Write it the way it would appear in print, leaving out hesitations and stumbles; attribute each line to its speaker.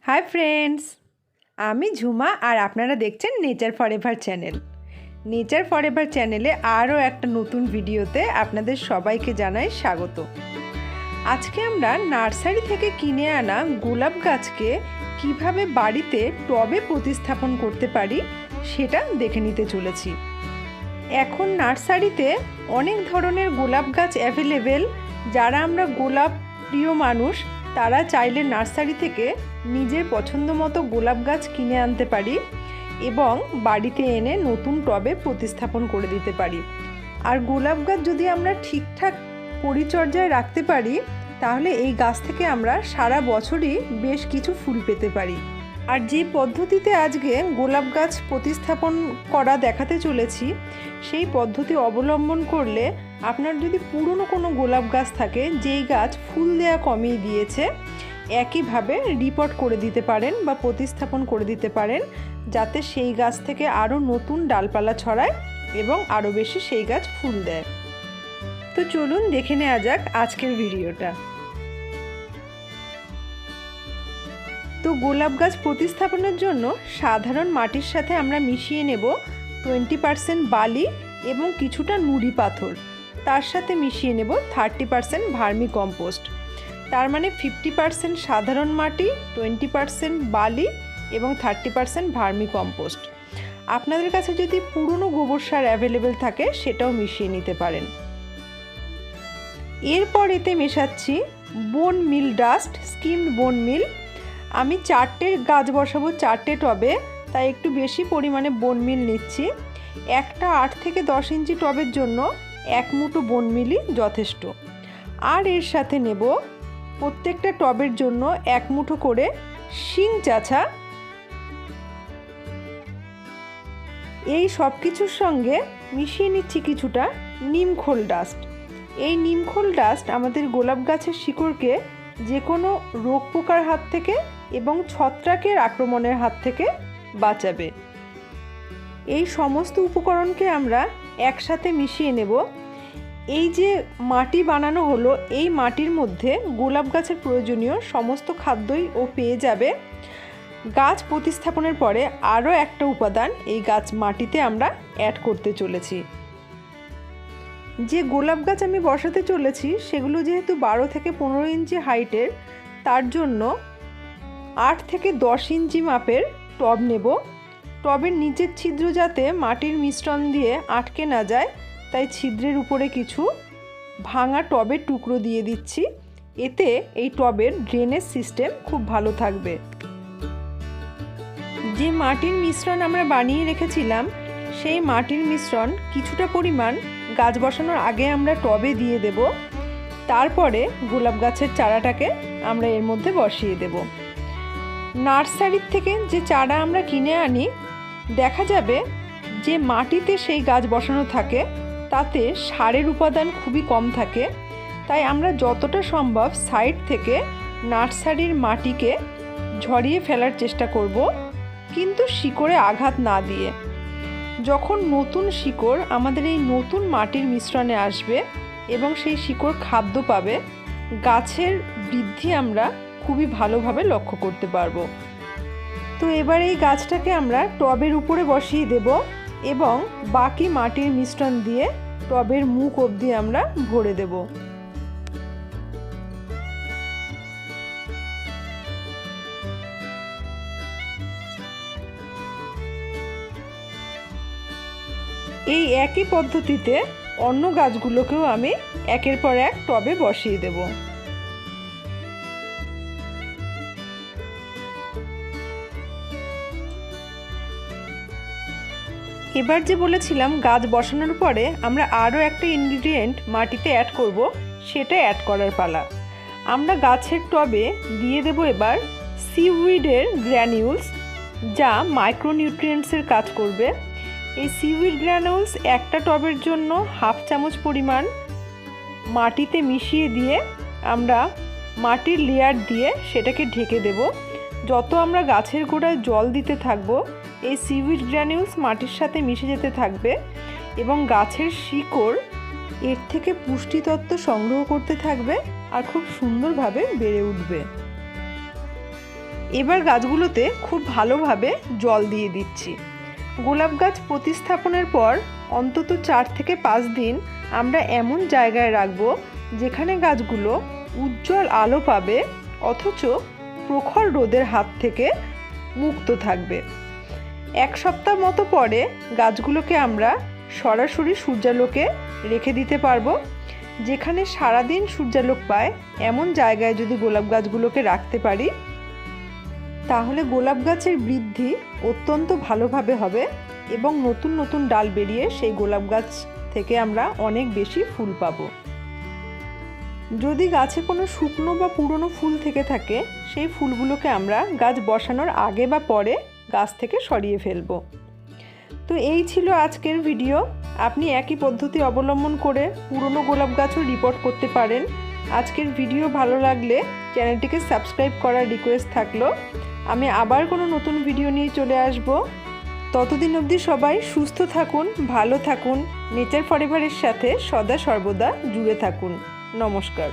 Speaker 1: Hi friends, आमी झुमा और आपनारा देखছেন नेचार फरएवर चैनल। नेचार फरएवर चैनेले आरो एक नतून भिडियोते आपनादेर सबाइके जानाई स्वागत। आज के आमरा नार्सारी थेके किने आना गोलाप गाछके किभाबे बाड़ीते टबे प्रतिस्थापन करते पारी सेटा देखे निते चलेछि। एखन नार्सारीते अनेक धरनेर गोलाप गाछ अवेलेबल। जारा आमरा गोलाप प्रिय मानुष तारा चाइले नार्सारी थेके निजेर पछंद मतो गोलाप गाछ किने आनते पारी एबं बाड़ीते एने नतून टबे प्रतिस्थापन करे दिते पारी। आर गोलाप गाछ जोदि आमरा ठीकठाक परिचर्याय राखते पारी ताहले एई गाछ थेके आमरा सारा बछरई बेश किछु फुल पेते पारी। আর যে পদ্ধতিতে আজকে গোলাপ গাছ প্রতিস্থাপন করা দেখাতে চলেছি সেই পদ্ধতি অবলম্বন করলে আপনার যদি পুরনো কোনো গোলাপ গাছ থাকে যেই গাছ ফুল দেয়া কমিয়ে দিয়েছে একইভাবে রিপোর্ট করে দিতে পারেন বা প্রতিস্থাপন করে দিতে পারেন, যাতে সেই গাছ থেকে আরও নতুন ডালপালা ছড়ায় এবং আরও বেশি সেই গাছ ফুল দেয়। তো চলুন দেখে নেওয়া যাক আজকের ভিডিওটা। तो गोलाप गाछ प्रतिस्थापनेर जोन्नो साधारण माटिर साथे आमरा मिशिए नेब 20% बाली एबं किछुटा नुड़ी पाथर, तार साथे मिशिए नेब 30% भार्मी कम्पोस्ट। तार माने 50% साधारण माटी, 20% बाली एबं 30% भार्मी कम्पोस्ट। आपनादेर काछे जोदि पुरानो गोबर सार अवेलेबल थाके सेटाओ मिशिए निते पारेन। एरपर एते मेशाচ্ছি bone meal dust, skimmed bone meal. আমি 4টে গাছ বসাবো 4টে টবে, তাই একটু বেশি পরিমাণে বোন মিল নিচ্ছি। একটা 8 থেকে 10 ইঞ্চি টবের জন্য এক মুঠো বোন মিলই যথেষ্ট। আর এর সাথে নেব প্রত্যেকটা টবের জন্য এক মুঠো করে শিং চাছা। এই সব কিছুর সঙ্গে মিশিয়ে নিচ্ছি কিছুটা নিমখোল ডাস্ট। এই নিমখোল ডাস্ট আমাদের গোলাপ গাছের শিকড়কে যে কোনো রোগ পোকার হাত থেকে এবং ছত্রাকের আক্রমণের হাত থেকে বাঁচাবে। এই সমস্ত উপকরণকে আমরা একসাথে মিশিয়ে নেব। এই যে মাটি বানানো হলো এই মাটির মধ্যে গোলাপ গাছের প্রয়োজনীয় সমস্ত খাদ্যই ও পেয়ে যাবে। গাছ প্রতিস্থাপনের পরে আরও একটা উপাদান এই গাছ মাটিতে আমরা অ্যাড করতে চলেছি। যে গোলাপ গাছ আমি বসাতে চলেছি সেগুলো যেহেতু 12 থেকে 15 ইঞ্চি হাইটের, তার জন্য 8 থেকে 10 ইঞ্চি মাপের টব নেব। টবের নিচের ছিদ্র যাতে মাটির মিশ্রণ দিয়ে আটকে না যায় তাই ছিদ্রের উপরে কিছু ভাঙা টবের টুকরো দিয়ে দিচ্ছি। এতে এই টবের ড্রেনেজ সিস্টেম খুব ভালো থাকবে। যে মাটির মিশ্রণ আমরা বানিয়ে রেখেছিলাম সেই মাটির মিশ্রণ কিছুটা পরিমাণ গাছ বসানোর আগে আমরা টবে দিয়ে দেব। তারপরে গোলাপ গাছের চারাটাকে আমরা এর মধ্যে বসিয়ে দেব। নার্সারির থেকে যে চারা আমরা কিনে আনি দেখা যাবে যে মাটিতে সেই গাছ বসানো থাকে তাতে সারের উপাদান খুবই কম থাকে। তাই আমরা যতটা সম্ভব সাইড থেকে নার্সারির মাটিকে ঝরিয়ে ফেলার চেষ্টা করব, কিন্তু শিকড়ে আঘাত না দিয়ে। যখন নতুন শিকড় আমাদের এই নতুন মাটির মিশ্রণে আসবে এবং সেই শিকড় খাদ্য পাবে, গাছের বৃদ্ধি আমরা খুবই ভালোভাবে লক্ষ্য করতে পারবো। তো এবার এই গাছটাকে আমরা টবের উপরে বসিয়ে দেব এবং বাকি মাটির মিশ্রণ দিয়ে টবের মুখ অবধি আমরা ভরে দেব। এই একই পদ্ধতিতে অন্য গাছগুলোকেও আমি একের পর এক টবে বসিয়ে দেব। এবার যে বলেছিলাম গাছ বসানোর পরে আমরা আরও একটা ইনগ্রিডিয়েন্ট মাটিতে অ্যাড করব, সেটা অ্যাড করার পালা। আমরা গাছের টবে দিয়ে দেব এবার সিউইডের গ্র্যানিউলস, যা মাইক্রোনিউট্রিয়েন্টসের কাজ করবে। এই সিউইড গ্র্যানুলস একটা টবের জন্য 1/2 চামচ পরিমাণ মাটিতে মিশিয়ে দিয়ে আমরা মাটির লেয়ার দিয়ে সেটাকে ঢেকে দেব। যত আমরা গাছের গোড়ায় জল দিতে থাকব এই সিউইড গ্র্যানুলস মাটির সাথে মিশে যেতে থাকবে এবং গাছের শিকড় এর থেকে পুষ্টিতত্ত্ব সংগ্রহ করতে থাকবে আর খুব সুন্দরভাবে বেড়ে উঠবে। এবার গাছগুলোতে খুব ভালোভাবে জল দিয়ে দিচ্ছি। গোলাপ গাছ প্রতিস্থাপনের পর অন্তত 4 থেকে 5 দিন আমরা এমন জায়গায় রাখবো যেখানে গাছগুলো উজ্জ্বল আলো পাবে অথচ প্রখর রোদের হাত থেকে মুক্ত থাকবে। 1 সপ্তাহ মতো পরে গাছগুলোকে আমরা সরাসরি সূর্যালোকে রেখে দিতে পারবো। যেখানে সারাদিন সূর্যালোক পায় এমন জায়গায় যদি গোলাপ গাছগুলোকে রাখতে পারি তাহলে গোলাপ গাছের বৃদ্ধি অত্যন্ত ভালোভাবে হবে এবং নতুন নতুন ডাল বেরিয়ে সেই গোলাপ গাছ থেকে আমরা অনেক বেশি ফুল পাবো। যদি গাছে কোনো শুকনো বা পুরনো ফুল থেকে থাকে সেই ফুলগুলোকে আমরা গাছ বসানোর আগে বা পরে গাছ থেকে সরিয়ে ফেলবো। তো এই ছিল আজকের ভিডিও। আপনি একই পদ্ধতি অবলম্বন করে পুরনো গোলাপ গাছও রিপোর্ট করতে পারেন। আজকের ভিডিও ভালো লাগলে চ্যানেলটিকে সাবস্ক্রাইব করার রিকোয়েস্ট থাকলো। আমি আবার কোনো নতুন ভিডিও নিয়ে চলে আসব। ততদিন অবধি সবাই সুস্থ থাকুন, ভালো থাকুন, নেচার ফরএভারের সাথে সদা সর্বদা জুড়ে থাকুন। নমস্কার।